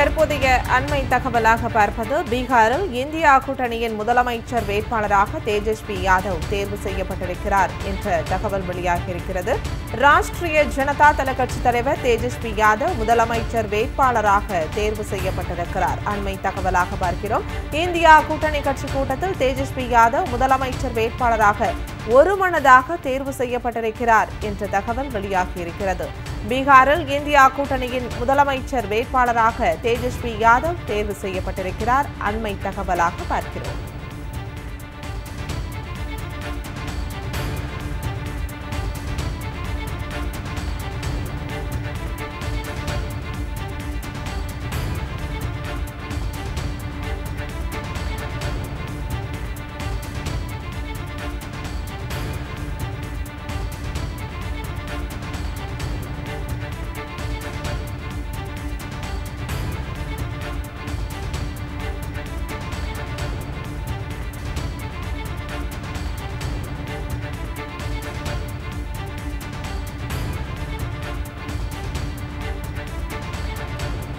தற்போதைய அண்மை தகவலாக பார்ப்பது பீகாரில் இந்தியா கூட்டணியின் முதலமைச்சர் வேட்பாளராக தேஜஸ்வி யாதவ் தேர்வு செய்யப்பட்டிருக்கிறார் என்ற தகவல் வெளியாகியிருக்கிறது. ராஷ்டிரிய ஜனதா தள கட்சித் தலைவர் தேஜஸ்வி யாதவ் முதலமைச்சர் வேட்பாளராக தேர்வு செய்யப்பட்டிருக்கிறார். அண்மை தகவலாக பார்க்கிறோம். இந்தியா கூட்டணி கட்சி கூட்டத்தில் தேஜஸ்வி யாதவ் முதலமைச்சர் வேட்பாளராக ஒருமனதாக தேர்வு செய்யப்பட்டிருக்கிறார் என்ற தகவல் வெளியாகியிருக்கிறது. பீகாரில் இந்தியா கூட்டணியின் முதலமைச்சர் வேட்பாளராக தேஜஸ்வி யாதவ் தேர்வு செய்யப்பட்டிருக்கிறார். அண்மை தகவலாக பார்க்கிறோம்.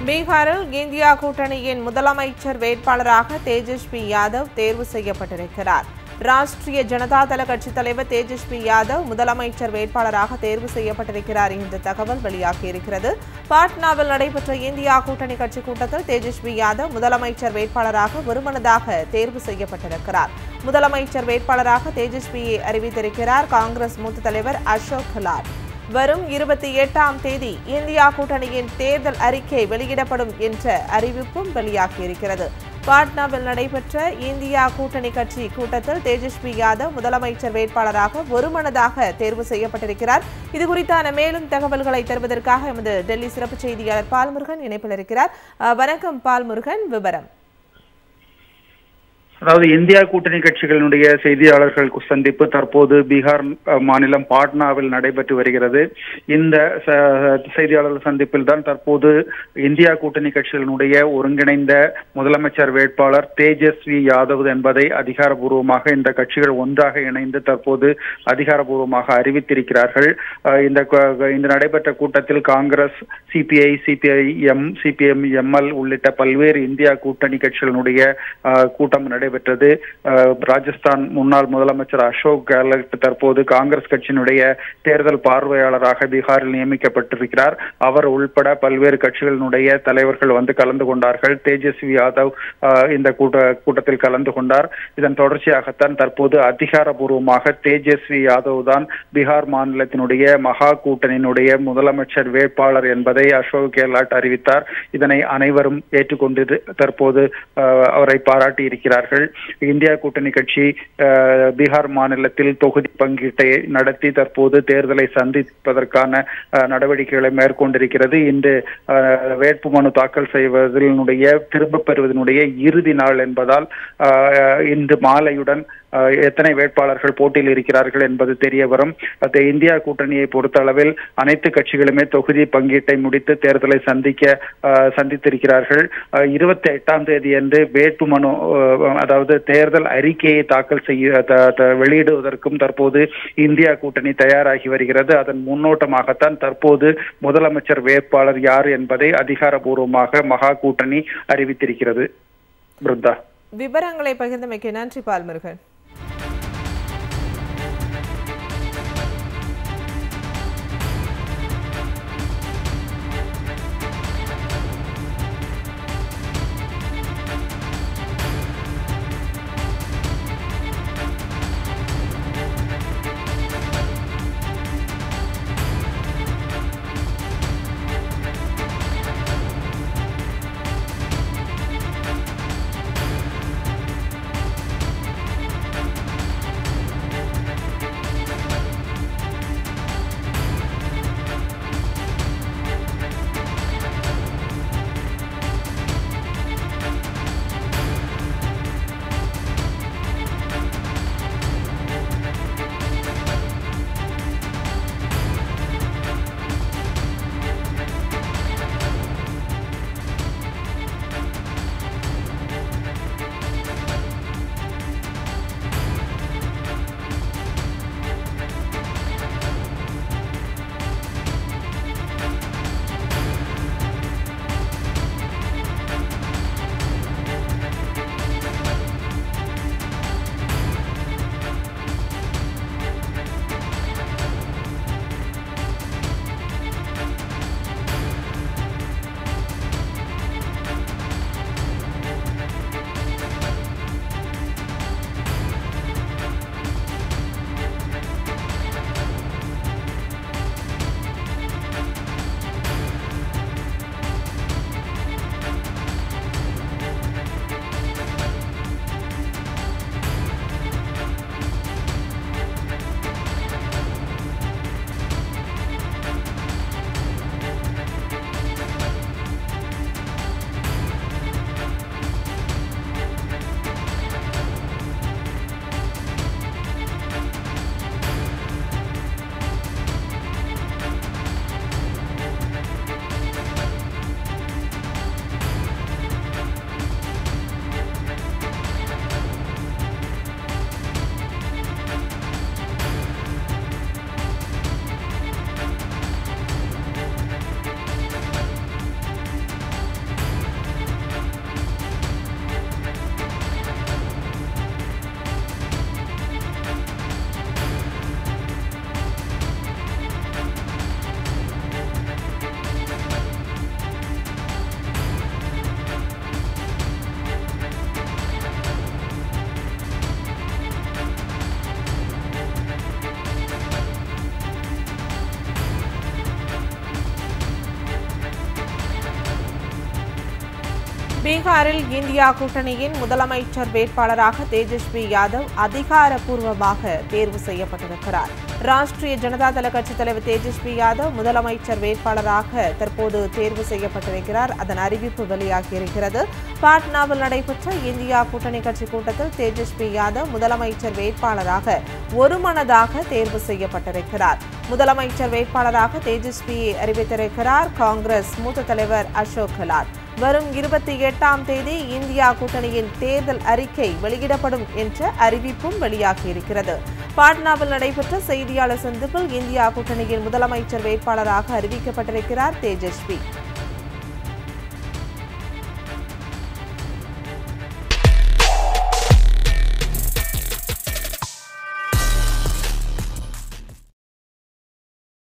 பீகாரில் இந்தியா கூட்டணியின் முதலமைச்சர் வேட்பாளராக தேஜஸ்வி யாதவ் தேர்வு செய்யப்பட்டிருக்கிறார். ராஷ்டிரிய ஜனதா தள கட்சித் தலைவர் தேஜஸ்வி யாதவ் முதலமைச்சர் வேட்பாளராக தேர்வு செய்யப்பட்டிருக்கிறார் என்ற தகவல் வெளியாகியிருக்கிறது. பாட்னாவில் நடைபெற்ற இந்தியா கூட்டணி கட்சி கூட்டத்தில் தேஜஸ்வி யாதவ் முதலமைச்சர் வேட்பாளராக ஒருமனதாக தேர்வு செய்யப்பட்டிருக்கிறார். முதலமைச்சர் வேட்பாளராக தேஜஸ்வியை அறிவித்திருக்கிறார் காங்கிரஸ் மூத்த தலைவர் அசோக் கெலாட். வரும் 28ஆம் தேதி இந்தியா கூட்டணியின் தேர்தல் அறிக்கை வெளியிடப்படும் என்ற அறிவிப்பும் வெளியாகியிருக்கிறது. பாட்னாவில் நடைபெற்ற இந்தியா கூட்டணி கட்சி கூட்டத்தில் தேஜஸ்வி யாதவ் முதலமைச்சர் வேட்பாளராக ஒருமனதாக தேர்வு செய்யப்பட்டிருக்கிறார். இது குறித்தான மேலும் தகவல்களை தருவதற்காக எமது டெல்லி சிறப்பு செய்தியாளர் பால்முருகன் இணைப்பில் இருக்கிறார். வணக்கம் பால்முருகன், விவரம். அதாவது இந்தியா கூட்டணி கட்சிகளினுடைய செய்தியாளர்கள் சந்திப்பு தற்போது பீகார் மாநிலம் பாட்னாவில் நடைபெற்று வருகிறது. இந்த செய்தியாளர்கள் சந்திப்பில் தான் தற்போது இந்தியா கூட்டணி கட்சிகளினுடைய ஒருங்கிணைந்த முதலமைச்சர் வேட்பாளர் தேஜஸ்வி யாதவ் என்பதை அதிகாரப்பூர்வமாக இந்த கட்சிகள் ஒன்றாக இணைந்து தற்போது அதிகாரப்பூர்வமாக அறிவித்திருக்கிறார்கள். இந்த நடைபெற்ற கூட்டத்தில் காங்கிரஸ், சிபிஐ, சிபிஎம், எம்எல் உள்ளிட்ட பல்வேறு இந்தியா கூட்டணி கட்சிகளினுடைய கூட்டம் நடைபெற்றது. ராஜஸ்தான் முன்னாள் முதலமைச்சர் அசோக் கெலாட் தற்போது காங்கிரஸ் கட்சியினுடைய தேர்தல் பார்வையாளராக பீகாரில் நியமிக்கப்பட்டிருக்கிறார். அவர் உள்பட பல்வேறு கட்சிகளினுடைய தலைவர்கள் வந்து கலந்து கொண்டார்கள். தேஜஸ்வி யாதவ் இந்த கூட்டத்தில் கலந்து கொண்டார். இதன் தொடர்ச்சியாகத்தான் தற்போது அதிகாரப்பூர்வமாக தேஜஸ்வி யாதவ் தான் பீகார் மாநிலத்தினுடைய மகா கூட்டணியினுடைய முதலமைச்சர் வேட்பாளர் என்பதை அசோக் கெலாட் அறிவித்தார். இதனை அனைவரும் ஏற்றுக்கொண்டு தற்போது அவரை பாராட்டி இருக்கிறார்கள். இந்தியா கூட்டணி கட்சி பீகார் மாநிலத்தில் தொகுதி பங்கீட்டை நடத்தி தற்போது தேர்தலை சந்திப்பதற்கான நடவடிக்கைகளை மேற்கொண்டிருக்கிறது. இன்று வேட்புமனு தாக்கல் செய்வதனுடைய திரும்பப் பெறுவதனுடைய இறுதி நாள் என்பதால் இன்று மாலையுடன் எத்தனை வேட்பாளர்கள் போட்டியில் இருக்கிறார்கள் என்பது தெரிய வரும். இந்தியா கூட்டணியை பொறுத்த அளவில் அனைத்து கட்சிகளுமே தொகுதி பங்கீட்டை முடித்து தேர்தலை சந்தித்திருக்கிறார்கள். 28ஆம் தேதி அன்று வேட்புமனு, அதாவது தேர்தல் அறிக்கையை தாக்கல் வெளியிடுவதற்கும் தற்போது இந்தியா கூட்டணி தயாராகி வருகிறது. அதன் முன்னோட்டமாகத்தான் தற்போது முதலமைச்சர் வேட்பாளர் யார் என்பதை அதிகாரப்பூர்வமாக மகா கூட்டணி அறிவித்திருக்கிறது. பிருந்தா, விவரங்களை பகிர்ந்தமைக்கு நன்றி பால்முருகன். பீகாரில் இந்தியா கூட்டணியின் முதலமைச்சர் வேட்பாளராக தேஜஸ்வி யாதவ் அதிகாரப்பூர்வமாக தேர்வு செய்யப்பட்டிருக்கிறார். ராஷ்டிரிய ஜனதா தள கட்சித் தலைவர் தேஜஸ்வி யாதவ் முதலமைச்சர் வேட்பாளராக தற்போது தேர்வு செய்யப்பட்டிருக்கிறார். அதன் அறிவிப்பு வெளியாகியிருக்கிறது. பாட்னாவில் நடைபெற்ற இந்தியா கூட்டணி கட்சி கூட்டத்தில் தேஜஸ்வி யாதவ் முதலமைச்சர் வேட்பாளராக ஒருமனதாக தேர்வு செய்யப்பட்டிருக்கிறார். முதலமைச்சர் வேட்பாளராக தேஜஸ்வியை அறிவித்திருக்கிறார் காங்கிரஸ் மூத்த தலைவர் அசோக் கெலாட். வரும் 28ஆம் தேதி இந்தியா கூட்டணியின் தேர்தல் அறிக்கை வெளியிடப்படும் என்ற அறிவிப்பும் வெளியாகியிருக்கிறது. பாட்னாவில் நடைபெற்ற செய்தியாளர் சந்திப்பில் இந்தியா கூட்டணியின் முதலமைச்சர் வேட்பாளராக அறிவிக்கப்பட்டிருக்கிறார் தேஜஸ்வி.